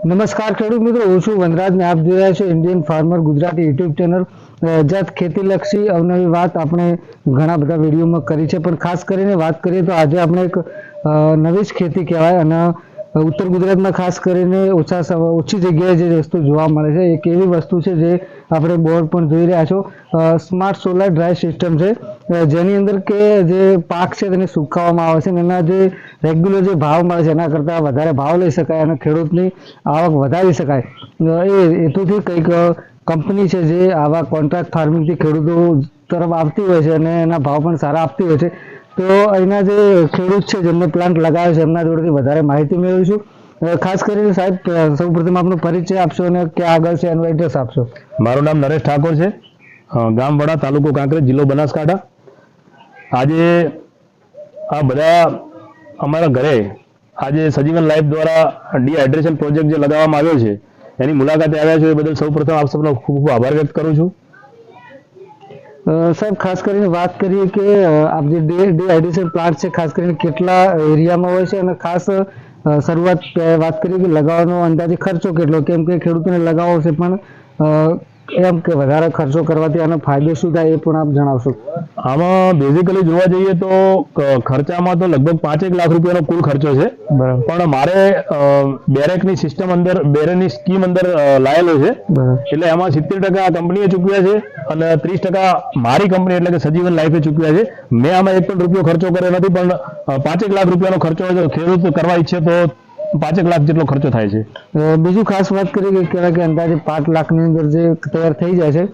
નમસ્કાર ખેડૂત મિત્રો, હું છું વનરાજ ને આપ જોઈ રહ્યા છો Indian farmer Gujarati YouTube channel. જ્યાં ખેતીલક્ષી અવનવી વાત આપણે ઘણા બધા વિડીયોમાં કરી છે, પણ ખાસ કરીને વાત કરીએ તો આજે આપણે એક નવી જ ખેતી કહેવાય અને ઉત્તર ગુજરાતમાં ખાસ કરીને ઓછી જગ્યાએ જે વસ્તુ જોવા મળે છે, એક એવી વસ્તુ છે જે આપણે બોર્ડ પણ જોઈ રહ્યા છો, સ્માર્ટ સોલાર ડ્રાય સિસ્ટમ છે, જેની અંદર કે જે પાક છે તેને સુકાવવામાં આવે છે અને એના જે રેગ્યુલર જે ભાવ મળે છે એના કરતાં વધારે ભાવ લઈ શકાય અને ખેડૂતની આવક વધારી શકાય એ હેતુથી કંઈક કંપની છે જે આવા કોન્ટ્રાક્ટ ફાર્મિંગથી ખેડૂતો તરફ આવતી હોય છે અને એના ભાવ પણ સારા આપતી હોય છે। તો અહીંના જે ખેડૂત છે જેમને પ્લાન્ટ લગાવ્યો છે એમના જોડેથી વધારે માહિતી મેળવીશું। ખાસ કરીને સાહેબ સૌપ્રથમ આપનો પરિચય આપશો અને ક્યાં આગળ છે એનું એડ્રેસ આપશો। મારું નામ નરેશ ઠાકોર છે, ગામ વડા, તાલુકો કાંકરેજ, જિલ્લો બનાસકાંઠા। આજે આ બધા અમારા ઘરે આજે સજીવન લાઈફ દ્વારા ડિહાઇડ્રેશન પ્રોજેક્ટ જે લગાવવામાં આવ્યો છે એની મુલાકાતે આવ્યા છો, એ બદલ સૌપ્રથમ આપ સૌનો ખૂબ ખૂબ આભાર વ્યક્ત કરું છું। સાહેબ ખાસ કરીને વાત કરીએ કે આપ જે ડિહાઇડ્રેશન પ્લાન્ટ છે ખાસ કરીને કેટલા એરિયામાં હોય છે અને ખાસ શરૂઆત વાત કરીએ કે લગાવવાનો અંદાજે ખર્ચો કેટલો, કેમ કે ખેડૂતોને લગાવવો છે પણ એમ કે વધારે ખર્ચો કરવાથી આનો ફાયદો શું થાય એ પણ આપ જણાવશો। આમાં બેઝિકલી જોવા જઈએ તો ખર્ચામાં તો લગભગ 5 લાખ રૂપિયાનો કુલ ખર્ચો છે, પણ મારે બેરેકની સિસ્ટમ અંદર બેરેકની સ્કીમ અંદર લાયેલો છે, એટલે એમાં 70% કંપનીએ ચૂકવ્યા છે અને 30% મારી કંપની એટલે કે સજીવન લાઈફે ચૂકવ્યા છે। મેં આમાં 1 પણ રૂપિયો ખર્ચો કર્યો નથી, પણ 5 લાખ રૂપિયાનો ખર્ચો ખેડૂત કરવા ઈચ્છે તો 5 લાખ જેટલો ખર્ચો થાય છે। બીજું ખાસ વાત કરીએ કે કહેવાય કે અંદાજે 5 લાખની અંદર જે તૈયાર થઈ જાય છે,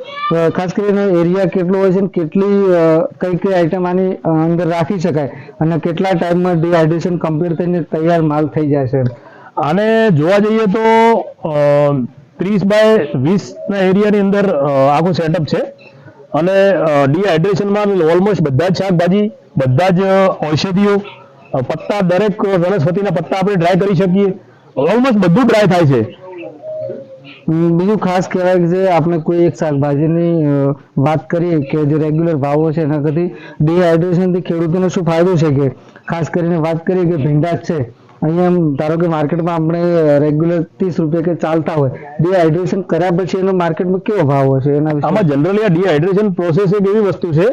ખાસ કરીને એરિયા કેટલો હોય છે, કેટલી કઈ કઈ આઈટમ આની અંદર રાખી શકાય અને કેટલા ટાઈમમાં ડિહાઇડ્રેશન કમ્પ્લીટ થઈને તૈયાર માલ થઈ જાય છે। આને જોવા જઈએ તો 30 બાય 20 ના એરિયાની અંદર આખું સેટઅપ છે અને ડિહાઇડ્રેશનમાં ઓલમોસ્ટ બધા જ શાકભાજી, બધા જ ઔષધિઓ, પત્તા, દરેક વનસ્પતિના પત્તા આપણે ડ્રાય કરી શકીએ, ઓલમોસ્ટ બધું ડ્રાય થાય છે। બીજું ખાસ કહેવાય કે જે આપણે કોઈ એક શાકભાજીની વાત કરીએ કે જે રેગ્યુલર ભાવો છે એના કરતી ડિહાઇડ્રેશનથી ખેડૂતોને શું ફાયદો છે, કે ખાસ કરીને વાત કરીએ કે ભીંડા છે, અહીંયા ધારો કે માર્કેટમાં આપણે રેગ્યુલર 30 રૂપિયા કે ચાલતા હોય, ડિહાઇડ્રેશન કર્યા પછી એનો માર્કેટમાં કેવો ભાવ હોય છે એના વિશે? આમાં જનરલી આ ડિહાઇડ્રેશન પ્રોસેસ એક એવી વસ્તુ છે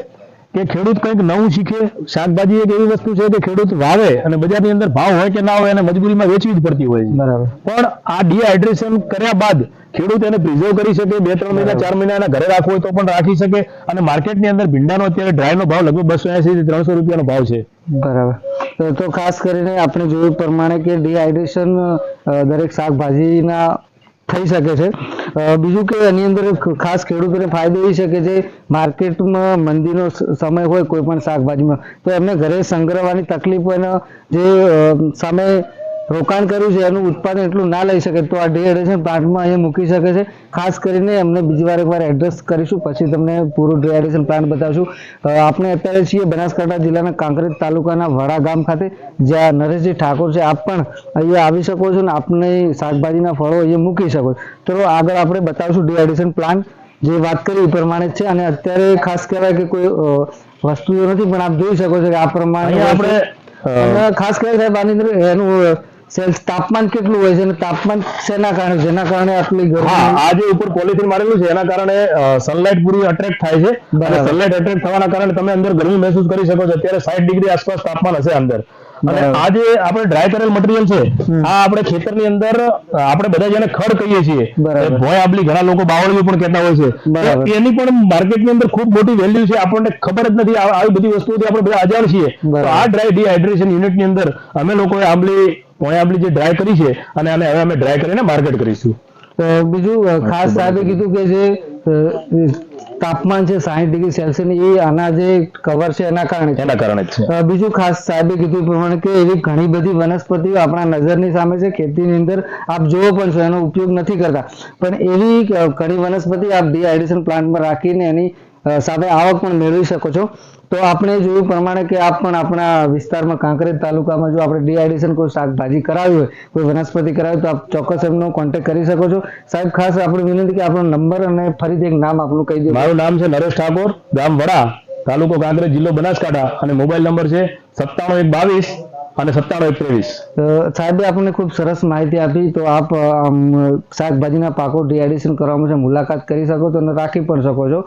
કે ખેડૂત કંઈક નવું શીખે। શાકભાજી એક એવી વસ્તુ છે કે ખેડૂત વાવે અને બજારની અંદર ભાવ હોય કે ના હોય એને મજબૂરીમાં વેચવી જ પડતી હોય છે, બરાબર, પણ આ ડિહાઇડ્રેશન કર્યા બાદ ખેડૂત એને પ્રિઝર્વ કરી શકે, 2-3 મહિના 4 મહિના એના ઘરે રાખવો હોય તો પણ રાખી શકે અને માર્કેટની અંદર ભીંડાનો અત્યારે ડ્રાયનો ભાવ લગભગ 280 થી 300 રૂપિયાનો ભાવ છે, બરાબર। તો ખાસ કરીને આપણે જોયું પ્રમાણે કે ડિહાઇડ્રેશન દરેક શાકભાજીના થઈ શકે છે। બીજું કે એની અંદર ખાસ ખેડૂતોને ફાયદો એ છે કે જે માર્કેટમાં મંદીનો સમય હોય કોઈ પણ શાકભાજીમાં તો એમને ઘરે સંગ્રહવાની તકલીફ હોય, જે સામે રોકાણ કર્યું છે એનું ઉત્પાદન એટલું ના લઈ શકે તો આ ડિહાઇડ્રેશન પ્લાન્ટમાં અહીંયા મૂકી શકે છે। ખાસ કરીને એમને બીજી વાર એકવાર એડ્રેસ કરીશું, પછી તમને પૂરું ડિહાઇડ્રેશન પ્લાન્ટ બતાવશું। આપણે અત્યારે છીએ બનાસકાંઠા જિલ્લાના કાંકરેજ તાલુકાના વડા ગામ ખાતે, જ્યાં નરેશજી ઠાકોર છે। આપ પણ અહીંયા આવી શકો છો અને આપને શાકભાજીના ફળો અહીંયા મૂકી શકો છો। તો આગળ આપણે બતાવશું ડિહાઇડ્રેશન પ્લાન્ટ, જે વાત કરી એ પ્રમાણે છે અને અત્યારે ખાસ કહેવાય કે કોઈ વસ્તુઓ નથી, પણ આપ જોઈ શકો છો કે આ પ્રમાણે આપણે ખાસ કહેવાય સાહેબ આની અંદર એનું તાપમાન કેટલું હોય છે અને તાપમાન શેના કારણે, જેના કારણે આટલી ગરમી? આ જે ઉપર પોલિથીન મારેલું છે એના કારણે સનલાઇટ પૂરી અટ્રેક્ટ થાય છે અને સનલાઇટ અટ્રેક્ટ થવાના કારણે તમે અંદર ગરમી મહેસૂસ કરી શકો છો। અત્યારે 60 ડિગ્રી આસપાસ તાપમાન હશે અંદર, અને આ જે આપણે ડ્રાય કરેલ મટીરિયલ છે આ આપણે ખેતરની અંદર આપણે બધા જેને ખડ કહીએ છીએ, ભોય આંબલી ઘણા લોકો બાવળીઓ પણ કહેતા હોય છે, એની પણ માર્કેટની અંદર ખૂબ મોટી વેલ્યુ છે, આપણને ખબર જ નથી, આવી બધી વસ્તુઓથી આપણે બધા અજાણ છીએ। તો આ ડ્રાય ડિહાઇડ્રેશન યુનિટની અંદર અમે લોકોએ ભોય આંબલી જે ડ્રાય કરી છે અને આને હવે અમે ડ્રાય કરીને માર્કેટ કરીશું। બીજું ખાસ સાહેબે કીધું કે જે તાપમાન છે 60 ડિગ્રી સેલ્સિયસ એ આના જે કવર છે એના કારણે જ છે। બીજું ખાસ સાહેબે કીધું પ્રમાણે કે એવી ઘણી બધી વનસ્પતિઓ આપણા નજરની સામે છે, ખેતીની અંદર આપ જોવો પણ છો, એનો ઉપયોગ નથી કરતા, પણ એવી ઘણી વનસ્પતિ આપ ડિહાઇડ્રેશન પ્લાન્ટમાં રાખીને એની સાથે આવક પણ મેળવી શકો છો। તો આપણે જોયું પ્રમાણે કે આપ પણ આપણા વિસ્તારમાં કાંકરેજ તાલુકામાં જો આપણે ડિહાઇડ્રેશન કોઈ શાકભાજી કરાવી હોય, કોઈ વનસ્પતિ કરાવી તો આપ ચોક્કસ એમનો કોન્ટેક્ટ કરી શકો છો। સાહેબ ખાસ આપણે વિનંતી કે આપણો નંબર અને ફરીથી એક નામ આપણું કહી દો। મારું નામ છે નરેશ ઠાકોર, ગામ વડા, તાલુકો કાંકરેજ, જિલ્લો બનાસકાંઠા અને મોબાઈલ નંબર છે 97 122 અને 97 1 સાહેબે આપણને ખૂબ સરસ માહિતી આપી. તો આપ શાકભાજીના પાકો ડીહાઇડ્રેશન કરવા માટે મુલાકાત કરી શકો છો અને રાખી પણ શકો છો.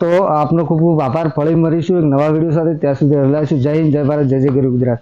તો આપનો ખૂબ ખૂબ આભાર. ફરી મળીશું એક નવા વિડીયો સાથે. ત્યાં સુધી રજા છું. જય હિન્દ, જય ભારત, જય જય ગરવી ગુજરાત.